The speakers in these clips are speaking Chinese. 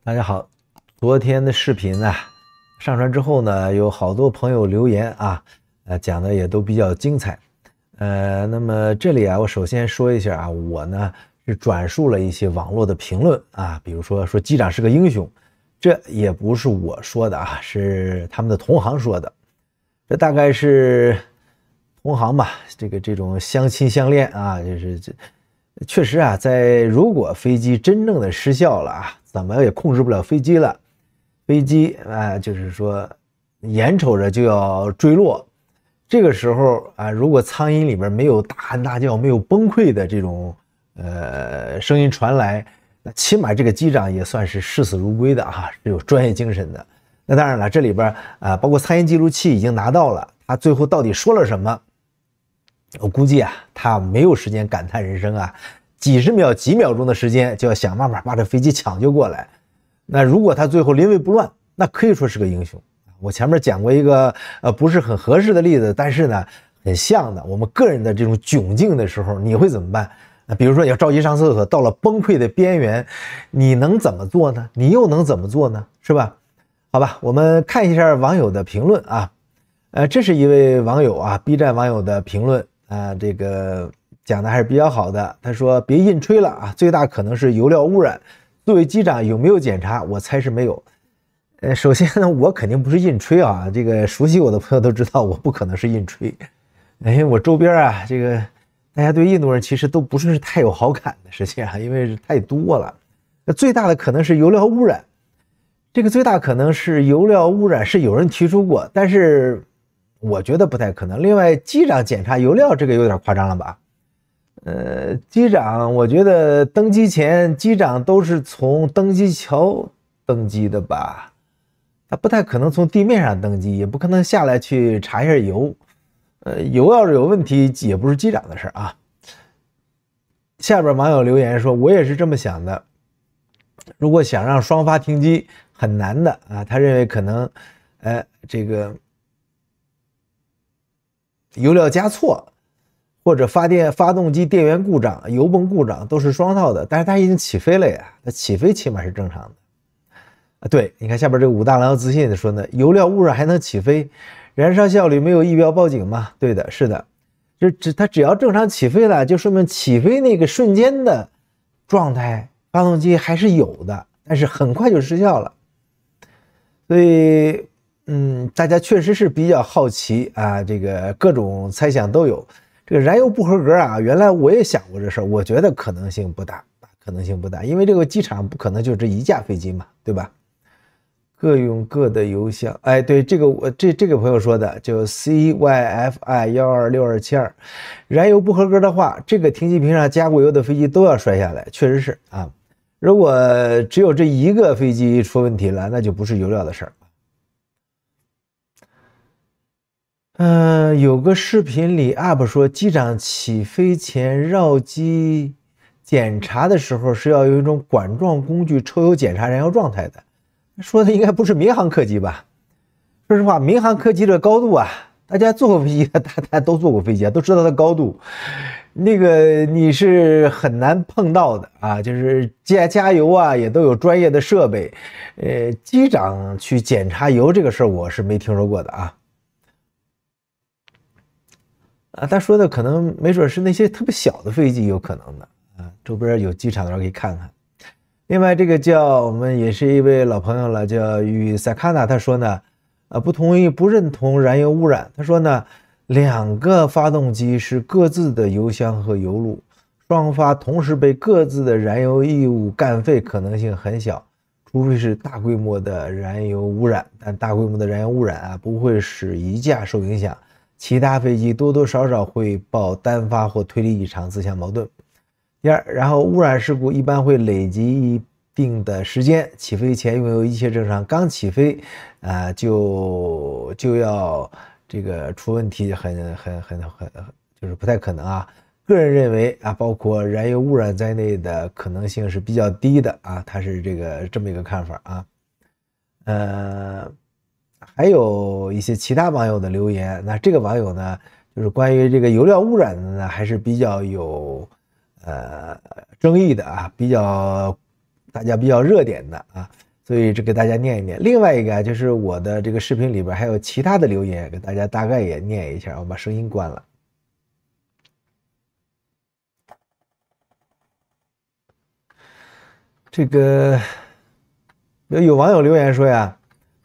大家好，昨天的视频啊上传之后呢，有好多朋友留言啊，讲的也都比较精彩。那么这里啊，我首先说一下啊，我呢是转述了一些网络的评论啊，比如说机长是个英雄，这也不是我说的啊，是他们的同行说的。这大概是同行吧，这种相亲相恋啊，就是确实啊，如果飞机真正的失效了啊，怎么也控制不了飞机了，飞机就是说眼瞅着就要坠落，这个时候啊，如果苍蝇里边没有大喊大叫、没有崩溃的这种声音传来，那起码这个机长也算是视死如归的啊，是有专业精神的。那当然了，这里边包括苍蝇记录器已经拿到了，他最后到底说了什么？我估计啊，他没有时间感叹人生啊，几秒钟的时间就要想办法把这飞机抢救过来。那如果他最后临危不乱，那可以说是个英雄。我前面讲过一个不是很合适的例子，但是呢很像的，我们个人的这种窘境的时候，你会怎么办？比如说你要着急上厕所，到了崩溃的边缘，你能怎么做呢？你又能怎么做呢？是吧？好吧，我们看一下网友的评论啊。这是一位网友啊 ，B 站网友的评论啊，这个讲的还是比较好的。他说：“别硬吹了啊，最大可能是油料污染。作为机长有没有检查？我猜是没有。首先呢，我肯定不是硬吹啊，这个熟悉我的朋友都知道，我不可能是硬吹。因为我周边啊，这个大家对印度人其实都不是太有好感的，实际上因为太多了。那最大的可能是油料污染。”这个最大可能是油料污染是有人提出过，但是我觉得不太可能。另外，机长检查油料这个有点夸张了吧？机长，我觉得登机前机长都是从登机桥登机的吧？他不太可能从地面上登机，也不可能下来去查一下油。油要是有问题，也不是机长的事啊。下边网友留言说：“我也是这么想的。如果想让双发停机，很难的啊。他认为可能，这个油料加错，或者发动机电源故障、油泵故障都是双套的。但是他已经起飞了呀，他起飞起码是正常的啊。对，你看下边这个武大郎自信的说呢，油料污染还能起飞，燃烧效率没有仪表报警吗？对的，是的，他只要正常起飞了，就说明起飞那个瞬间的状态，发动机还是有的，但是很快就失效了。所以，大家确实是比较好奇啊，这个各种猜想都有。这个燃油不合格啊，原来我也想过这事儿，我觉得可能性不大，因为这个机场不可能就这一架飞机嘛，对吧？各用各的油箱，哎，对，这个朋友说的，就 CYFI1267272，燃油不合格的话，这个停机坪上加过油的飞机都要摔下来，确实是啊。如果只有这一个飞机出问题了，那就不是油料的事儿。有个视频里 UP 说，机长起飞前绕机检查的时候是要有一种管状工具抽油检查燃油状态的。说的应该不是民航客机吧？说实话，民航客机的高度啊，大家坐过飞机，大家都坐过飞机啊，都知道它高度。那个你是很难碰到的啊，就是加油啊，也都有专业的设备。机长去检查油这个事儿，我是没听说过的啊。他说的可能没准是那些特别小的飞机有可能的啊，周边有机场的时候可以看看。另外，这个叫我们也是一位老朋友了，叫与萨卡纳，他说呢，不认同燃油污染。他说呢，两个发动机是各自的油箱和油路，双发同时被各自的燃油异物干废可能性很小，除非是大规模的燃油污染。但大规模的燃油污染啊，不会使一架受影响，其他飞机多多少少会报单发或推力异常，自相矛盾。第二，然后污染事故一般会累积一定的时间，起飞前拥有一切正常，刚起飞就要这个出问题，就是不太可能啊。个人认为啊，包括燃油污染在内的可能性是比较低的啊，他是这么一个看法啊。还有一些其他网友的留言，那这个网友呢，就是关于这个油料污染的呢，还是比较有争议的啊，大家比较热点的啊。所以这给大家念一念。另外一个就是我的这个视频里边还有其他的留言，给大家大概也念一下。我把声音关了。这个有网友留言说呀，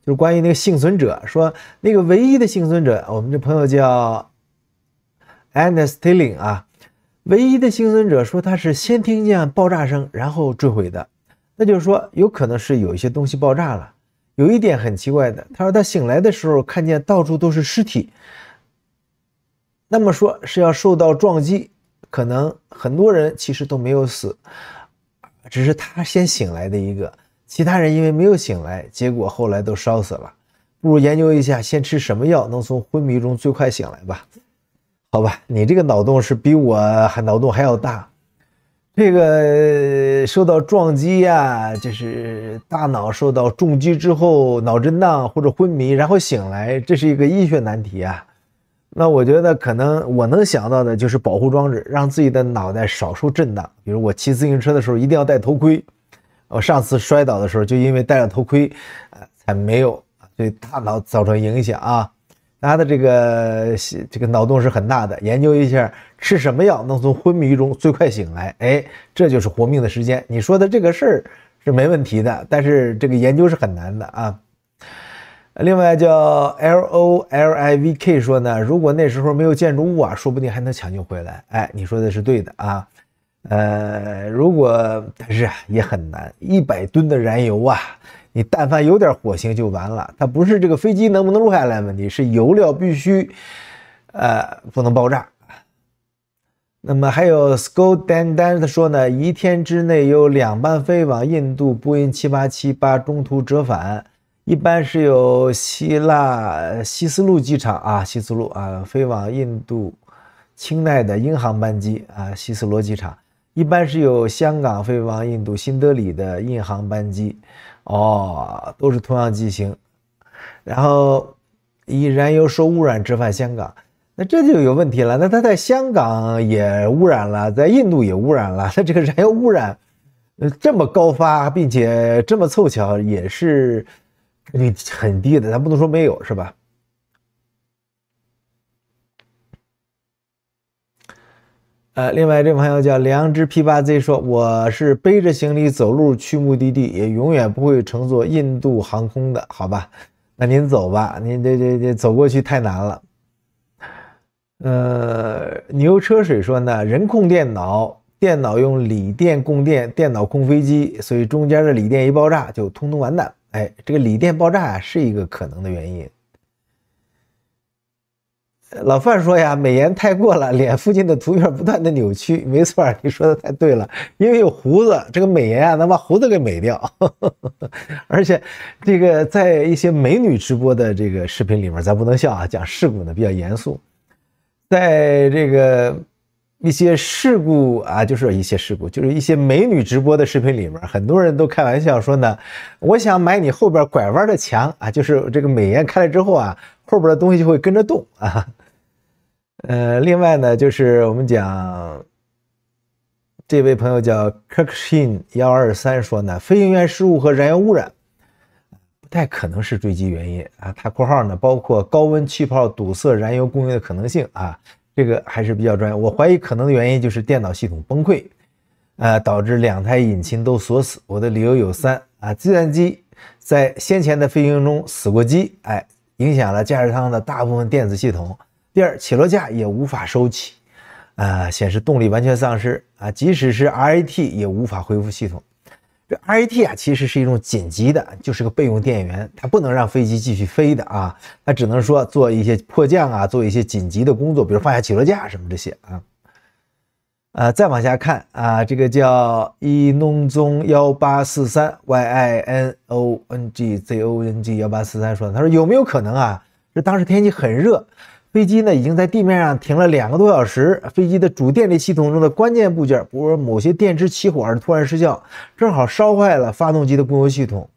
就是关于那个幸存者，说那个唯一的幸存者，我们这朋友叫 Anestilling 啊，唯一的幸存者说他是先听见爆炸声，然后坠毁的。那就是说，有可能是有一些东西爆炸了。有一点很奇怪的，他说他醒来的时候看见到处都是尸体，那么说是要受到撞击，可能很多人其实都没有死，只是他先醒来的一个，其他人因为没有醒来，结果后来都烧死了。不如研究一下，先吃什么药能从昏迷中最快醒来吧？好吧，你这个脑洞是比我脑洞还要大。这个受到撞击呀，就是大脑受到重击之后脑震荡或者昏迷，然后醒来，这是一个医学难题啊。那我觉得可能我能想到的就是保护装置，让自己的脑袋少受震荡。比如我骑自行车的时候一定要戴头盔，我上次摔倒的时候就因为戴了头盔，才没有对大脑造成影响啊。他的这个脑洞是很大的，研究一下吃什么药能从昏迷中最快醒来，哎，这就是活命的时间。你说的这个事儿是没问题的，但是这个研究是很难的啊。另外叫 LOLIVK 说呢，如果那时候没有建筑物啊，说不定还能抢救回来。哎，你说的是对的啊。但是也很难，100吨的燃油啊。你但凡有点火星就完了，它不是这个飞机能不能落下来问题，是油料必须不能爆炸。那么还有 Scott Dan 他说呢，1天之内有2班飞往印度波音7878中途折返，一般是有希斯路机场啊，希斯路啊飞往印度清奈的英航班机啊，希斯罗机场，一般是有香港飞往印度新德里的印航班机。哦，都是同样机型，然后以燃油受污染折返香港，那这就有问题了。那它在香港也污染了，在印度也污染了，它这个燃油污染这么高发，并且这么凑巧，也是概率很低的，咱不能说没有，是吧？另外这朋友叫良知 P8Z 说，我是背着行李走路去目的地，也永远不会乘坐印度航空的，好吧？那您走吧，您这走过去太难了。牛车水说呢，人控电脑，电脑用锂电供电，电脑控飞机，所以中间的锂电一爆炸就通通完蛋。哎，这个锂电爆炸是一个可能的原因。老范说呀，美颜太过了，脸附近的图片不断的扭曲。没错，你说的太对了，因为有胡子，这个美颜啊能把胡子给美掉。而且这个在一些美女直播的这个视频里面，咱不能笑啊，讲事故呢比较严肃。在这个一些事故啊，就是一些美女直播的视频里面，很多人都开玩笑说呢，我想买你后边拐弯的墙啊，就是这个美颜开了之后啊，后边的东西就会跟着动啊。另外呢，就是我们讲这位朋友叫 Kirkshin123 说呢，飞行员失误和燃油污染不太可能是坠机原因啊。他括号呢包括高温气泡堵塞燃油供应的可能性啊，这个还是比较专业。我怀疑可能的原因就是电脑系统崩溃，导致2台引擎都锁死。我的理由有3啊，计算机在先前的飞行中死过机，影响了驾驶舱的大部分电子系统。第二，起落架也无法收起，显示动力完全丧失啊，即使是 RAT 也无法恢复系统。这 RAT 啊，其实是一种紧急的，就是个备用电源，它不能让飞机继续飞的啊，它只能说做一些迫降啊，做一些紧急的工作，比如放下起落架什么这些啊。再往下看啊，这个叫伊农宗1843 YINONGZONG 1843说，他说有没有可能啊？这当时天气很热，飞机呢已经在地面上停了2个多小时，飞机的主电力系统中的关键部件，比如某些电池起火而突然失效，正好烧坏了发动机的供油系统。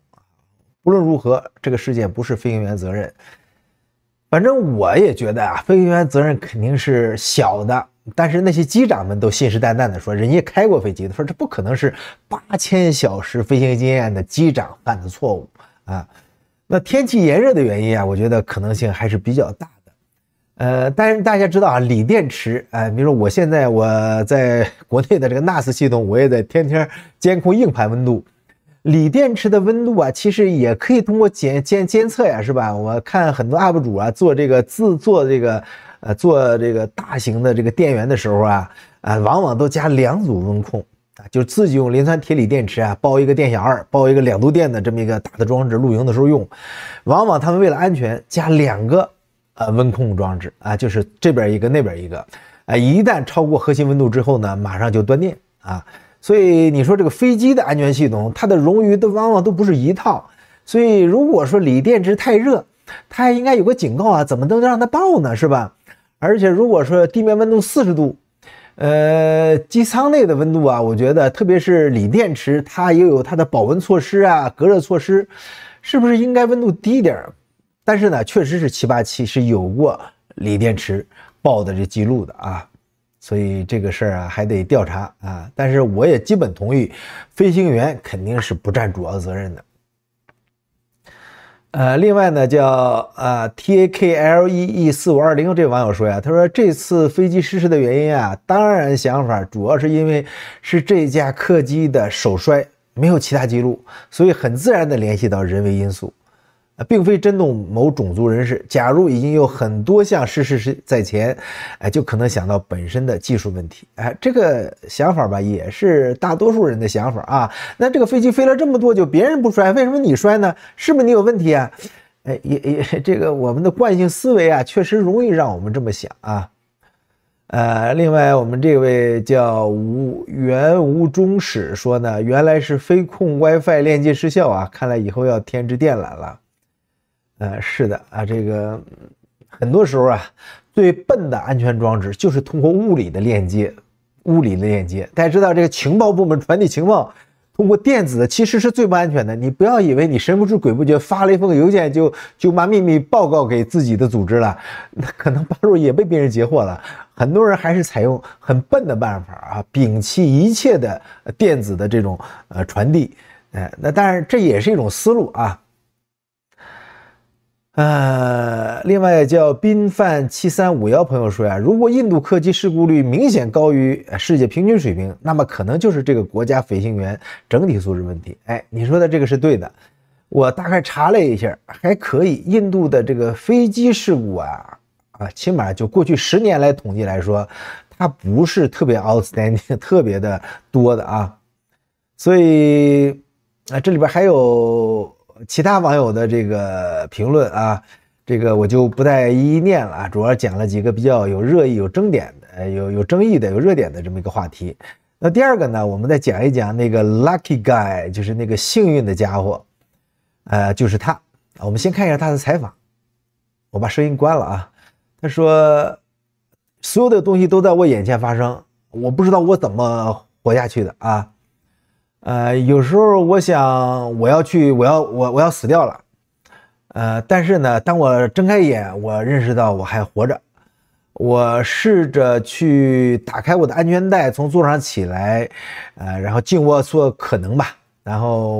无论如何，这个事件不是飞行员责任。反正我也觉得啊，飞行员责任肯定是小的但是那些机长们都信誓旦旦的说，人家开过飞机的，说这不可能是8000小时飞行经验的机长犯的错误啊。那天气炎热的原因啊，我觉得可能性还是比较大的。但是大家知道啊，锂电池，比如说我现在在国内的这个 NAS 系统，我也在天天监控硬盘温度。锂电池的温度啊，其实也可以通过监测呀，是吧？我看很多 UP 主啊，做这个大型的这个电源的时候啊，往往都加2组温控啊，就自己用磷酸铁锂电池啊，包一个电小2，包一个2度电的这么一个大的装置，露营的时候用。往往他们为了安全加2个温控装置啊，就是这边一个那边一个一旦超过核心温度之后呢，马上就断电啊。所以你说这个飞机的安全系统，它的冗余都往往都不是一套。所以如果说锂电池太热，它还应该有个警告啊，怎么能让它爆呢，是吧？而且如果说地面温度40度，机舱内的温度啊，我觉得特别是锂电池，它也有它的保温措施啊、隔热措施，是不是应该温度低一点？但是呢，确实是787是有过锂电池爆的这记录的啊。所以这个事儿啊还得调查啊，但是我也基本同意，飞行员肯定是不占主要责任的。另外呢，叫TAKLEE4520这网友说呀，他说这次飞机失事的原因啊，当然想法主要是因为是这架客机的首摔，没有其他记录，所以很自然的联系到人为因素。并非震动某种族人士。假如已经有很多项失事在前，就可能想到本身的技术问题。这个想法吧，也是大多数人的想法啊。那这个飞机飞了这么多久，别人不摔，为什么你摔呢？是不是你有问题啊？这个我们的惯性思维啊，确实容易让我们这么想啊。另外我们这位叫原无中始说呢，原来是飞控 WiFi 链接失效啊，看来以后要添置电缆了。是的啊，这个很多时候啊，最笨的安全装置就是通过物理的链接。大家知道，这个情报部门传递情报，通过电子的其实是最不安全的。你不要以为你神不知鬼不觉发了一封邮件就把秘密报告给自己的组织了，那可能八路也被别人截获了。很多人还是采用很笨的办法啊，摒弃一切的电子的这种传递。那当然这也是一种思路啊。另外叫宾范7351朋友说呀，如果印度客机事故率明显高于世界平均水平，那么可能就是这个国家飞行员整体素质问题。你说的这个是对的，我大概查了一下，还可以。印度的这个飞机事故起码就过去10年来统计来说，它不是特别 outstanding 特别的多的啊。所以这里边还有其他网友的这个评论啊，这个我就不再一一念了啊，主要讲了几个比较有热议、有争点的、有争议的、有热点的这么一个话题。那第二个呢，我们再讲一讲那个 lucky guy， 就是那个幸运的家伙，就是他。我们先看一下他的采访，我把声音关了啊。他说，所有的东西都在我眼前发生，我不知道我怎么活下去的啊。有时候我想我要死掉了，但是呢，当我睁开眼，我认识到我还活着。我试着去打开我的安全带，从座上起来，然后尽我所可能吧。然后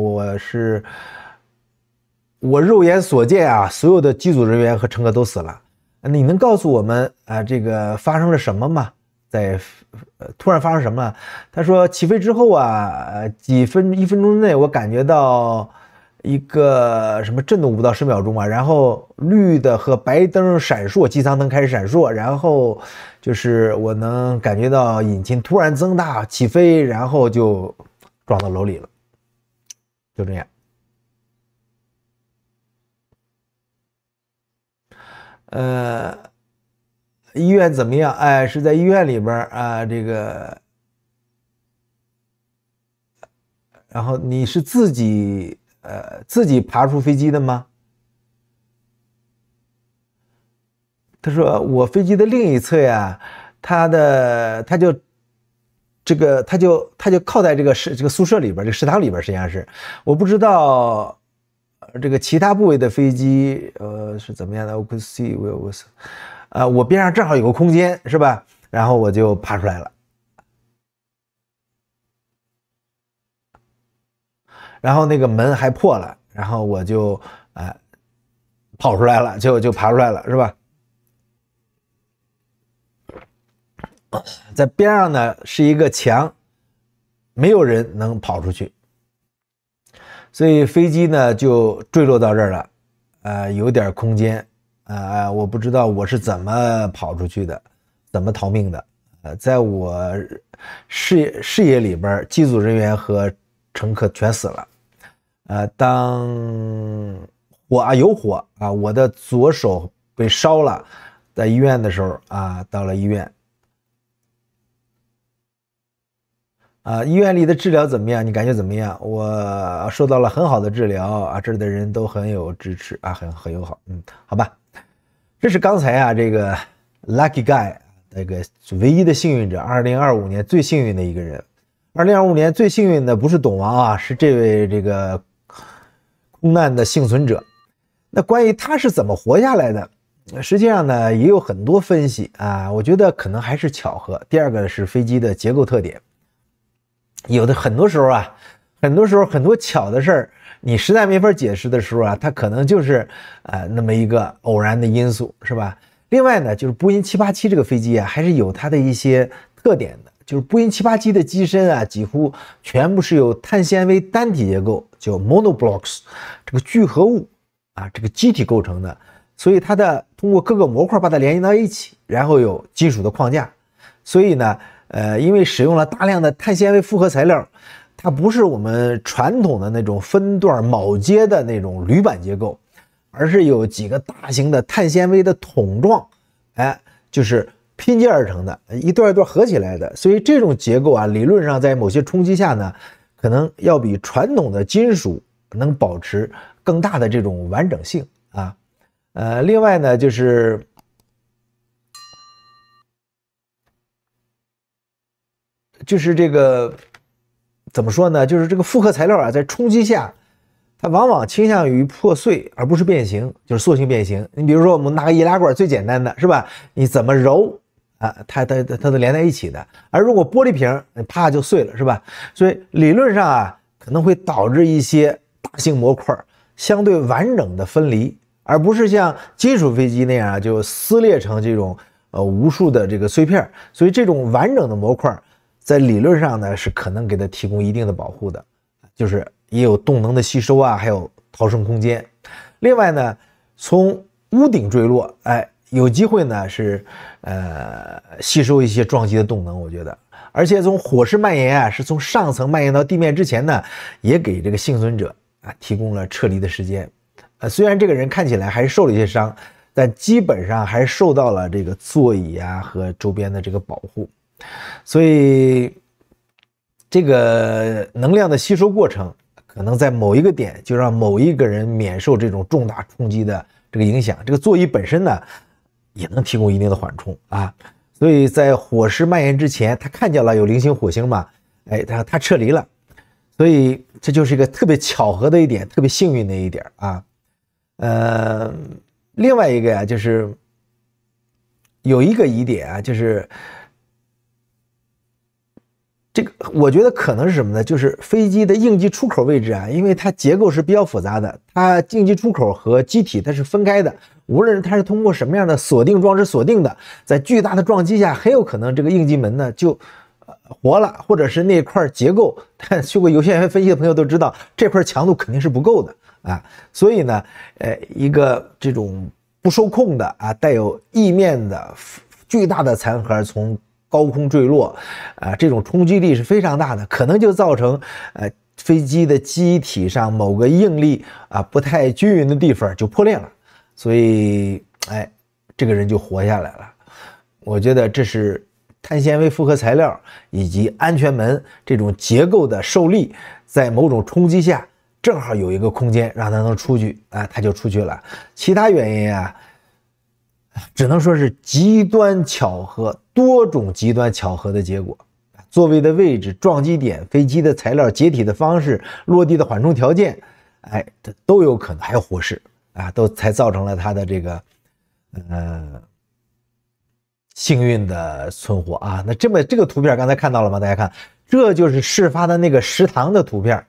我肉眼所见啊，所有的机组人员和乘客都死了。你能告诉我们这个发生了什么吗？突然发生什么？他说起飞之后1分钟内我感觉到一个什么震动5到10秒钟然后绿的和白灯闪烁，机舱灯开始闪烁，然后就是我能感觉到引擎突然增大起飞，然后就撞到楼里了，就这样。医院怎么样？是在医院里边这个，然后你是自己爬出飞机的吗？他说我飞机的另一侧呀，他就靠在这个宿舍里边，这个食堂里边，实际上是我不知道这个其他部位的飞机是怎么样的。我 could see where was。我边上正好有个空间，是吧？然后我就爬出来了。然后那个门还破了，然后我就跑出来了，就爬出来了，是吧？在边上呢是一个墙，没有人能跑出去，所以飞机呢就坠落到这儿了，有点空间，我不知道我是怎么跑出去的，怎么逃命的，在我视野里边，机组人员和乘客全死了。当有火啊，我的左手被烧了，在医院的时候到了医院医院里的治疗怎么样？你感觉怎么样？我受到了很好的治疗这里的人都很有支持很友好。好吧，这是刚才这个 lucky guy 那个唯一的幸运者，2025年最幸运的一个人。2025年最幸运的不是董王是这位这个空难的幸存者。那关于他是怎么活下来的，实际上呢也有很多分析我觉得可能还是巧合。第二个是飞机的结构特点，有的很多时候很多巧的事儿，你实在没法解释的时候它可能就是那么一个偶然的因素，是吧？另外呢，就是波音787这个飞机还是有它的一些特点的。就是波音787的机身几乎全部是由碳纤维单体结构，叫 monoblocks 这个聚合物这个机体构成的，所以它通过各个模块把它连接到一起，然后有金属的框架。所以呢因为使用了大量的碳纤维复合材料，它不是我们传统的那种分段铆接的那种铝板结构，而是有几个大型的碳纤维的筒状就是拼接而成的，一段一段合起来的。所以这种结构理论上在某些冲击下呢，可能要比传统的金属能保持更大的这种完整性另外呢就是这个怎么说呢？就是这个复合材料在冲击下，它往往倾向于破碎，而不是变形，就是塑形变形。你比如说我们拿个易拉罐最简单的是吧？你怎么揉它都连在一起的。而如果玻璃瓶啪就碎了，是吧？所以理论上可能会导致一些大型模块相对完整的分离，而不是像金属飞机那样就撕裂成这种无数的这个碎片。所以这种完整的模块在理论上呢是可能给它提供一定的保护的，就是也有动能的吸收还有逃生空间。另外呢，从屋顶坠落有机会呢是吸收一些撞击的动能，我觉得。而且从火势蔓延是从上层蔓延到地面之前呢，也给这个幸存者提供了撤离的时间。虽然这个人看起来还是受了一些伤，但基本上还是受到了这个座椅和周边的这个保护。所以这个能量的吸收过程可能在某一个点就让某一个人免受这种重大冲击的这个影响。这个座椅本身呢也能提供一定的缓冲所以在火势蔓延之前，他看见了有零星火星嘛，他撤离了。所以这就是一个特别巧合的一点，特别幸运的一点另外一个就是有一个疑点就是这个我觉得可能是什么呢？就是飞机的应急出口位置因为它结构是比较复杂的，它应急出口和机体它是分开的，无论它是通过什么样的锁定装置锁定的，在巨大的撞击下，很有可能这个应急门呢就活了，或者是那块结构，但修过有限元分析的朋友都知道，这块强度肯定是不够的所以呢一个这种不受控的带有翼面的巨大的残骸从高空坠落这种冲击力是非常大的，可能就造成飞机的机体上某个应力不太均匀的地方就破裂了，所以这个人就活下来了。我觉得这是碳纤维复合材料以及安全门这种结构的受力，在某种冲击下正好有一个空间让他能出去他就出去了。其他原因只能说是极端巧合，多种极端巧合的结果。座位的位置、撞击点、飞机的材料、解体的方式、落地的缓冲条件都有可能，还有火势都才造成了它的这个幸运的存活啊。那这个图片刚才看到了吗？大家看，这就是事发的那个食堂的图片，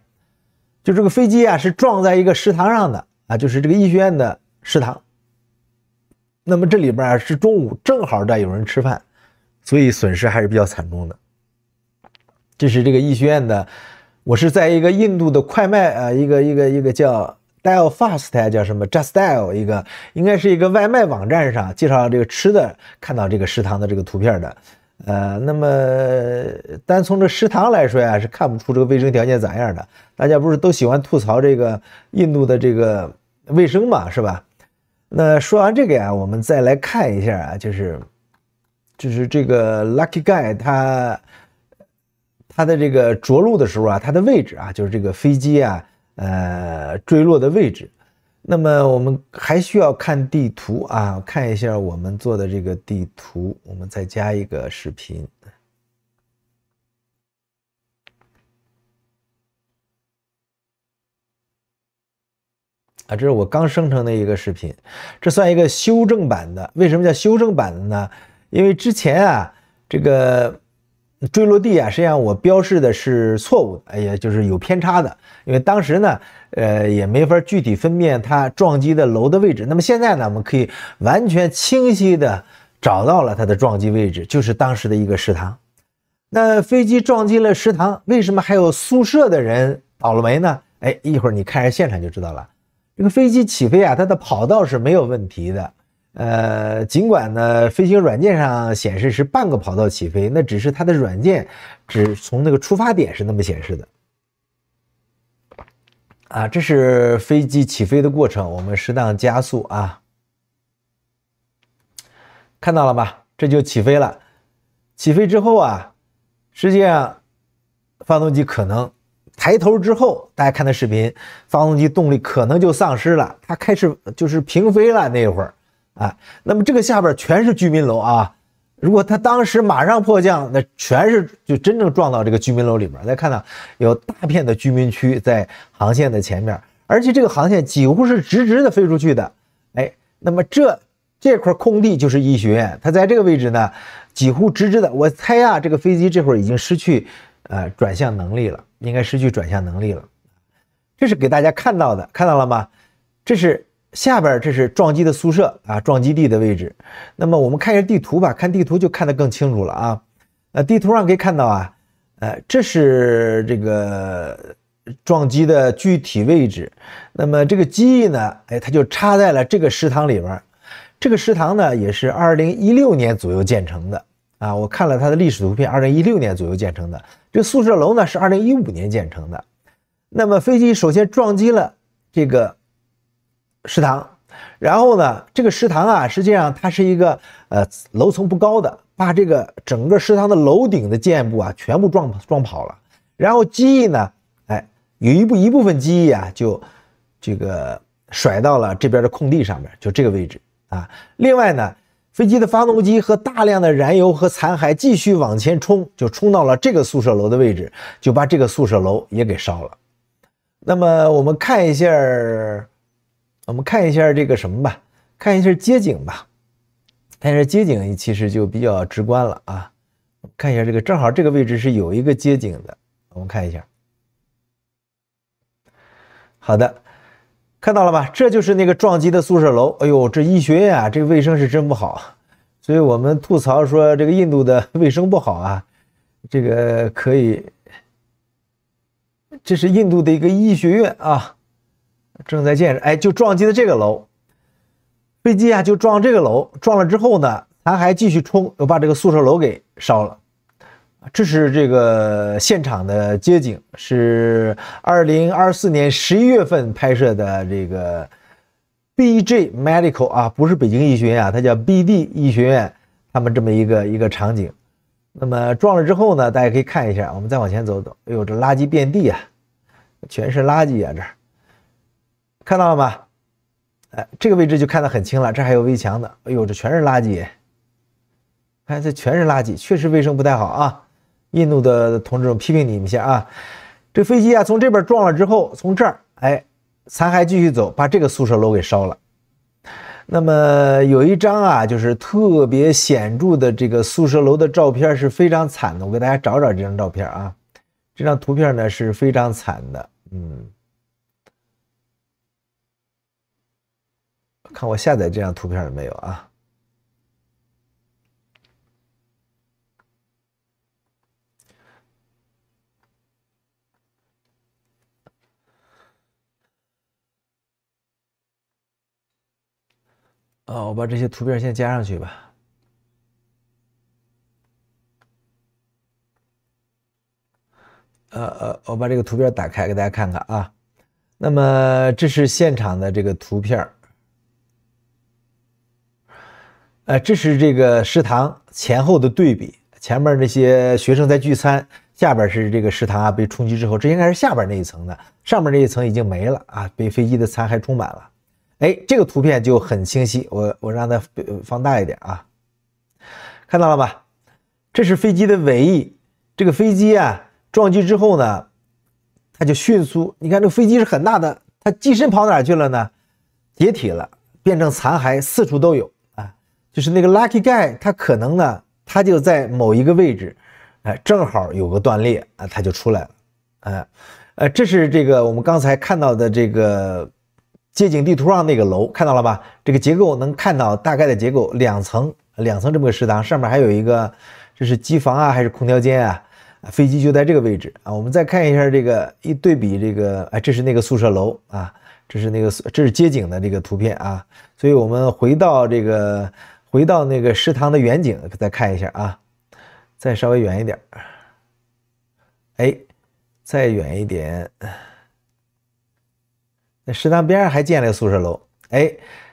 就这个飞机啊是撞在一个食堂上的啊，就是这个医学院的食堂。那么这里边啊是中午正好在有人吃饭，所以损失还是比较惨重的。这是这个医学院的，我是在一个印度的快卖啊，一个叫 Dial Fast 叫什么 Just Dial 应该是一个外卖网站上介绍这个吃的，看到这个食堂的这个图片的。那么单从这食堂来说呀，是看不出这个卫生条件咋样的。大家不是都喜欢吐槽这个印度的这个卫生嘛，是吧？那说完这个呀，我们再来看一下啊，就是这个 Lucky Guy 他的这个着陆的时候啊，它的位置啊，就是这个飞机啊，坠落的位置。那么我们还需要看地图啊，看一下我们做的这个地图，我们再加一个视频。啊，这是我刚生成的一个视频，这算一个修正版的。为什么叫修正版的呢？因为之前啊，这个坠落地啊，实际上我标示的是错误的，也就是有偏差的。因为当时呢，也没法具体分辨它撞击的楼的位置。那么现在呢，我们可以完全清晰的找到了它的撞击位置，就是当时的一个食堂。那飞机撞击了食堂，为什么还有宿舍的人倒了霉呢？哎，一会儿你看下现场就知道了。这个飞机起飞啊，它的跑道是没有问题的。尽管呢，飞行软件上显示是半个跑道起飞，那只是它的软件只从那个出发点是那么显示的。啊，这是飞机起飞的过程，我们适当加速啊，看到了吧？这就起飞了。起飞之后啊，实际上发动机可能抬头之后，大家看的视频，发动机动力可能就丧失了，它开始就是平飞了那会儿啊。那么这个下边全是居民楼啊，如果它当时马上迫降，那全是就真正撞到这个居民楼里边。大家看到有大片的居民区在航线的前面，而且这个航线几乎是直直的飞出去的。哎，那么这块空地就是医学院，它在这个位置呢，几乎直直的。我猜啊，这个飞机这会儿已经失去转向能力了，应该失去转向能力了。这是给大家看到的，看到了吗？这是下边，这是撞击的宿舍啊，撞击地的位置。那么我们看一下地图吧，看地图就看得更清楚了啊。地图上可以看到啊，这是这个撞击的具体位置。那么这个机翼呢，哎，它就插在了这个食堂里边。这个食堂呢，也是2016年左右建成的啊。我看了它的历史图片，2016年左右建成的。这个宿舍楼呢是2015年建成的。那么飞机首先撞击了这个食堂，然后呢，这个食堂啊，实际上它是一个楼层不高的，把这个整个食堂的楼顶的建筑啊全部撞跑了。然后机翼呢，哎，有一部分机翼啊就这个甩到了这边的空地上面，就这个位置啊。另外呢，飞机的发动机和大量的燃油和残骸继续往前冲，就冲到了这个宿舍楼的位置，就把这个宿舍楼也给烧了。那么我们看一下这个什么吧，看一下街景吧。看一下街景其实就比较直观了啊。看一下这个，正好这个位置是有一个街景的，我们看一下。好的，看到了吧？这就是那个撞击的宿舍楼。哎呦，这医学院啊，这个卫生是真不好。所以我们吐槽说这个印度的卫生不好啊，这个可以。这是印度的一个医学院啊，正在建设。哎，就撞击的这个楼，飞机啊就撞这个楼，撞了之后呢，残骸继续冲，又把这个宿舍楼给烧了。这是这个现场的街景，是2024年11月份拍摄的这个 BJ Medical 啊，不是北京医学院啊，它叫 BD 医学院，他们这么一个场景。那么撞了之后呢，大家可以看一下，我们再往前走走，哎呦，这垃圾遍地啊，全是垃圾啊，这儿看到了吗？哎，这个位置就看得很清了，这还有围墙的，哎呦，这全是垃圾，看这全是垃圾，确实卫生不太好啊。印度的同志们批评你们一下啊，这飞机啊从这边撞了之后，从这儿哎残骸继续走，把这个宿舍楼给烧了。那么有一张啊，就是特别显著的这个宿舍楼的照片是非常惨的，我给大家找找这张照片啊。这张图片呢是非常惨的，看我下载这张图片了没有啊？我把这些图片先加上去吧。我把这个图片打开给大家看看啊。那么这是现场的这个图片，这是这个食堂前后的对比，前面那些学生在聚餐，下边是这个食堂啊被冲击之后，这应该是下边那一层的，上面那一层已经没了啊，被飞机的残骸充满了。这个图片就很清晰，我让它放大一点啊，看到了吧？这是飞机的尾翼，这个飞机啊撞击之后呢，它就迅速，你看这个飞机是很大的，它机身跑哪去了呢？解体了，变成残骸，四处都有啊。就是那个 Lucky Guy， 它可能呢，它就在某一个位置，正好有个断裂啊，它就出来了，这是这个我们刚才看到的这个街景地图上那个楼，看到了吧？这个结构能看到大概的结构，两层这么个食堂，上面还有一个，这是机房啊还是空调间啊？飞机就在这个位置啊。我们再看一下这个一对比，这个这是那个宿舍楼啊，这是街景的这个图片啊。所以我们回到那个食堂的远景，再看一下啊，再稍微远一点，再远一点。那食堂边上还建了个宿舍楼，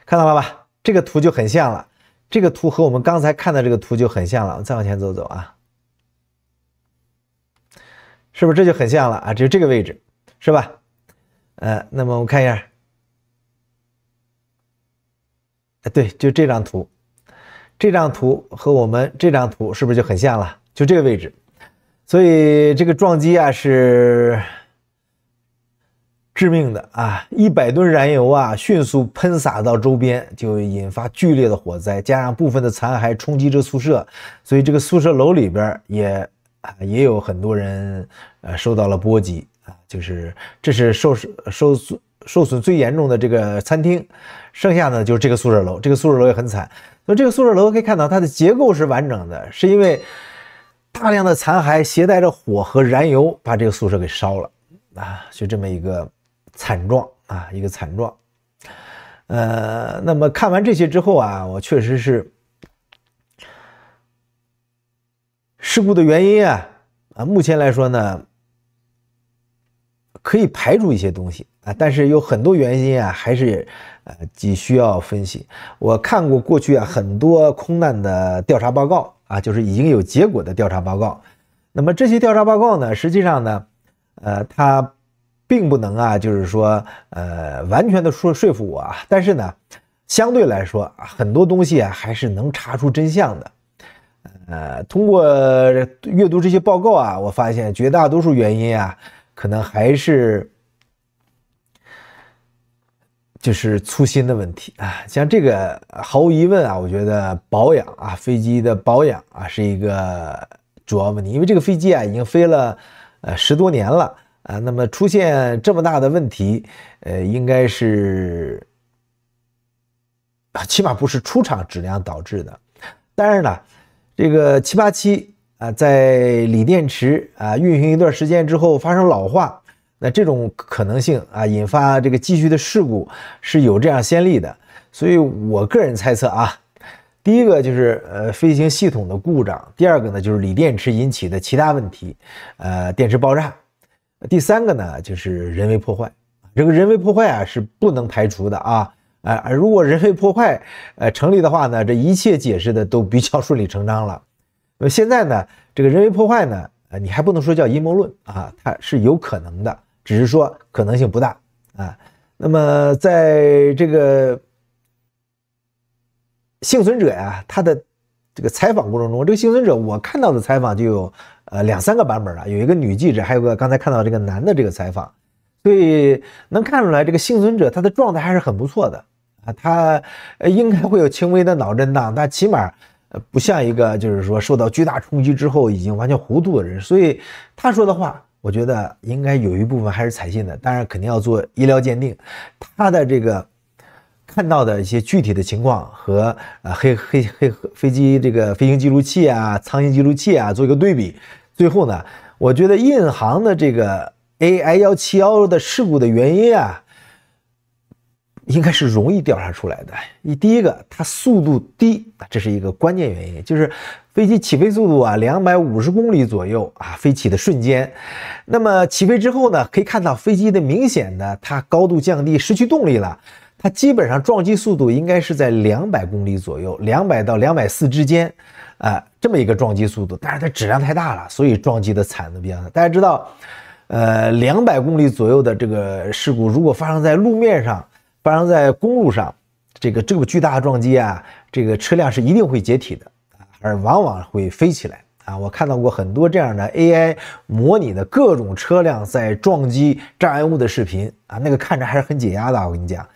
看到了吧？这个图就很像了，这个图和我们刚才看的这个图就很像了。再往前走走啊，是不是这就很像了啊？就这个位置，是吧？那么我们看一下，对，就这张图，这张图和我们这张图是不是就很像了？就这个位置，所以这个撞击啊是致命的啊！100吨燃油啊，迅速喷洒到周边，就引发剧烈的火灾，加上部分的残骸冲击这宿舍，所以这个宿舍楼里边也有很多人受到了波及啊。就是这是受损最严重的这个餐厅，剩下呢就是这个宿舍楼，这个宿舍楼也很惨。所以这个宿舍楼可以看到它的结构是完整的，是因为大量的残骸携带着火和燃油把这个宿舍给烧了啊，就这么一个惨状啊，一个惨状。那么看完这些之后啊，我确实是事故的原因啊，目前来说呢，可以排除一些东西啊，但是有很多原因啊，还是既需要分析。我看过过去啊很多空难的调查报告啊，就是已经有结果的调查报告。那么这些调查报告呢，实际上呢，它并不能啊，就是说完全的说服我啊，但是呢，相对来说很多东西啊还是能查出真相的。通过阅读这些报告啊，我发现绝大多数原因啊，可能还是就是粗心的问题啊。像这个毫无疑问啊，我觉得保养啊，飞机的保养啊是一个主要问题，因为这个飞机啊已经飞了10多年了啊，那么出现这么大的问题，应该是起码不是出厂质量导致的。当然了，这个787啊，在锂电池啊运行一段时间之后发生老化，那这种可能性啊，引发这个继续的事故是有这样先例的。所以我个人猜测啊，第一个就是飞行系统的故障，第二个呢就是锂电池引起的其他问题，电池爆炸，第三个呢就是人为破坏。这个人为破坏啊是不能排除的啊。如果人为破坏成立的话呢，这一切解释的都比较顺理成章了。现在呢，这个人为破坏呢，你还不能说叫阴谋论啊，它是有可能的，只是说可能性不大啊。那么在这个幸存者呀，他的这个采访过程中，这个幸存者我看到的采访就有2、3个版本了，有一个女记者，还有个刚才看到这个男的这个采访，所以能看出来这个幸存者他的状态还是很不错的啊，他应该会有轻微的脑震荡，但起码不像一个就是说受到巨大冲击之后已经完全糊涂的人，所以他说的话，我觉得应该有一部分还是采信的，当然肯定要做医疗鉴定，他的这个看到的一些具体的情况和飞机这个飞行记录器啊、舱型记录器啊做一个对比，最后呢，我觉得印航的这个 AI171的事故的原因啊，应该是容易调查出来的。第一个，它速度低，这是一个关键原因，就是飞机起飞速度啊250公里左右啊，飞起的瞬间。那么起飞之后呢，可以看到飞机的明显的它高度降低，失去动力了。它基本上撞击速度应该是在200公里左右，200到240之间，这么一个撞击速度。但是它质量太大了，所以撞击的惨的比较大。大家知道，200公里左右的这个事故，如果发生在路面上，发生在公路上，这个巨大的撞击啊，这个车辆是一定会解体的，而往往会飞起来啊。我看到过很多这样的 AI 模拟的各种车辆在撞击障碍物的视频啊，那个看着还是很解压的。我跟你讲，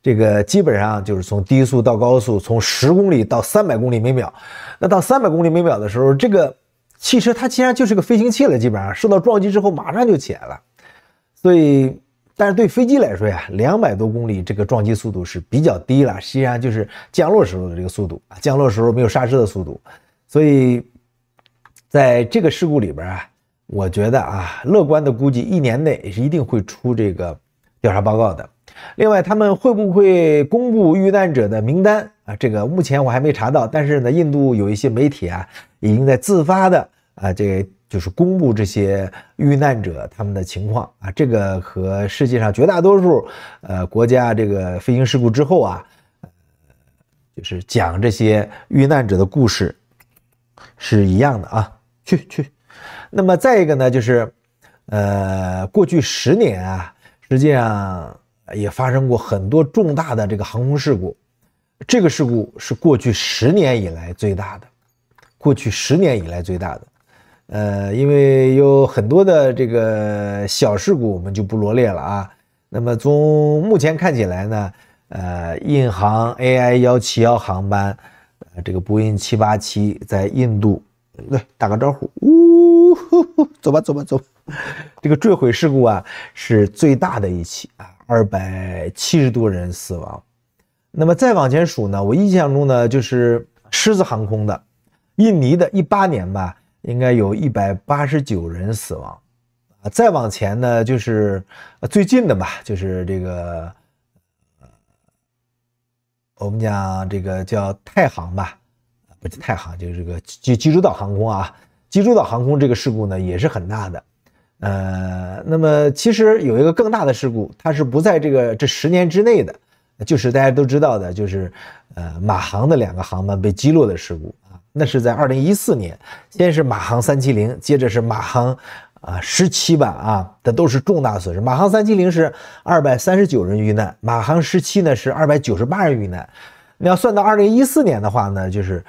这个基本上就是从低速到高速，从10公里到300公里每秒。那到300公里每秒的时候，这个汽车它其实就是个飞行器了，基本上受到撞击之后马上就起来了。所以但是对飞机来说呀，200多公里这个撞击速度是比较低了，实际上就是降落时候的这个速度，降落时候没有刹车的速度。所以在这个事故里边啊，我觉得啊，乐观的估计1年内是一定会出这个调查报告的。另外，他们会不会公布遇难者的名单啊？这个目前我还没查到，但是呢，印度有一些媒体啊，已经在自发的这个就是公布这些遇难者他们的情况啊。这个和世界上绝大多数国家这个飞行事故之后啊，就是讲这些遇难者的故事是一样的啊。去。那么再一个呢，就是过去10年啊，实际上也发生过很多重大的这个航空事故，这个事故是过去10年以来最大的，因为有很多的这个小事故我们就不罗列了啊。那么从目前看起来呢，印航 AI171航班，这个波音787在印度，对，打个招呼，走吧。这个坠毁事故啊是最大的一起啊，270多人死亡。那么再往前数呢，我印象中呢就是狮子航空的，印尼的18年吧，应该有189人死亡。再往前呢就是最近的吧，就是这个我们讲这个叫太航吧，不是太航，就是这个济州岛航空啊。济州岛航空这个事故呢也是很大的，那么其实有一个更大的事故，它是不在这10年之内的，就是大家都知道的，就是马航的2个航班被击落的事故啊，那是在2014年，先是马航370，接着是马航17吧啊，这都是重大损失。马航370是239人遇难，马航17呢是298人遇难。你要算到2014年的话呢，就是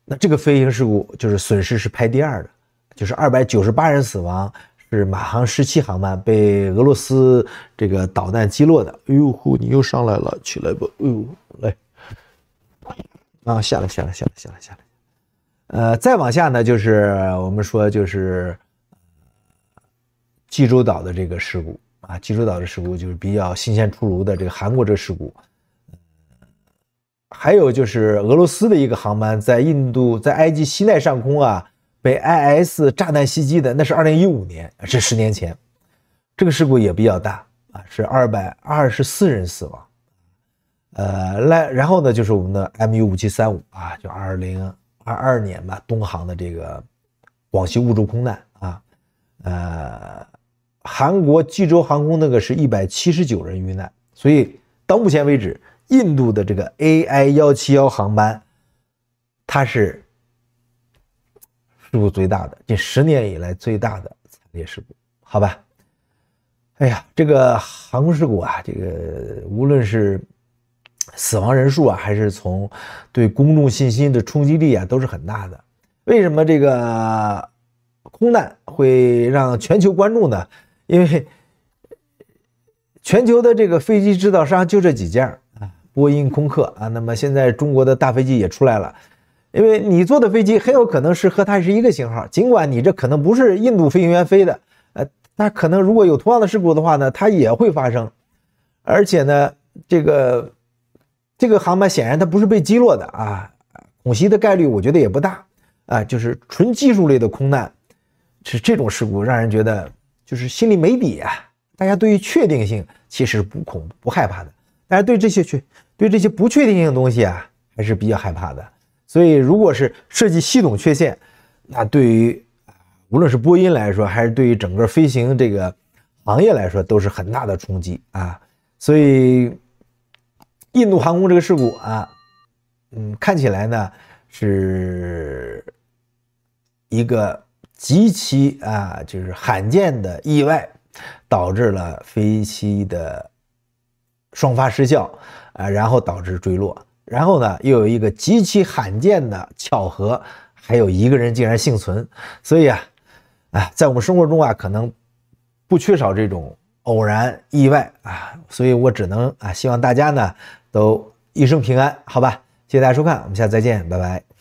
那这个飞行事故就是损失是排第2的，就是298人死亡，是马航17航班被俄罗斯这个导弹击落的。哎呦呼，你又上来了，起来吧，哎呦，来，啊，下来。再往下呢，就是我们说就是济州岛的这个事故啊，济州岛的事故就是比较新鲜出炉的这个韩国这个事故。还有就是俄罗斯的一个航班在埃及西奈上空啊，被 IS 炸弹袭击的，那是2015年，是10年前。这个事故也比较大啊，是224人死亡。然后呢，就是我们的 MU5735啊，就2022年吧，东航的这个广西梧州空难啊，韩国济州航空那个是179人遇难，所以到目前为止，印度的这个 AI171航班，它是事故最大的，近10年以来最大的惨烈事故，好吧？哎呀，这个航空事故啊，这个无论是死亡人数啊，还是从对公众信心的冲击力啊，都是很大的。为什么这个空难会让全球关注呢？因为全球的这个飞机制造商就这几家啊，波音、空客啊。那么现在中国的大飞机也出来了，因为你坐的飞机很有可能是和它是一个型号，尽管你这可能不是印度飞行员飞的，它可能如果有同样的事故的话呢，它也会发生。而且呢，这个航班显然它不是被击落的啊，恐袭的概率我觉得也不大啊，就是纯技术类的空难，是这种事故让人觉得就是心里没底啊。大家对于确定性其实不害怕的，大家对这些不确定性的东西啊还是比较害怕的。所以如果是设计系统缺陷，那对于无论是波音来说，还是对于整个飞行这个行业来说，都是很大的冲击啊。所以印度航空这个事故啊，看起来呢是一个极其就是罕见的意外，导致了飞机的双发失效然后导致坠落，然后呢又有一个极其罕见的巧合，还有一个人竟然幸存。所以在我们生活中可能不缺少这种偶然意外所以我只能希望大家呢都一生平安，好吧？谢谢大家收看，我们下次再见，拜拜。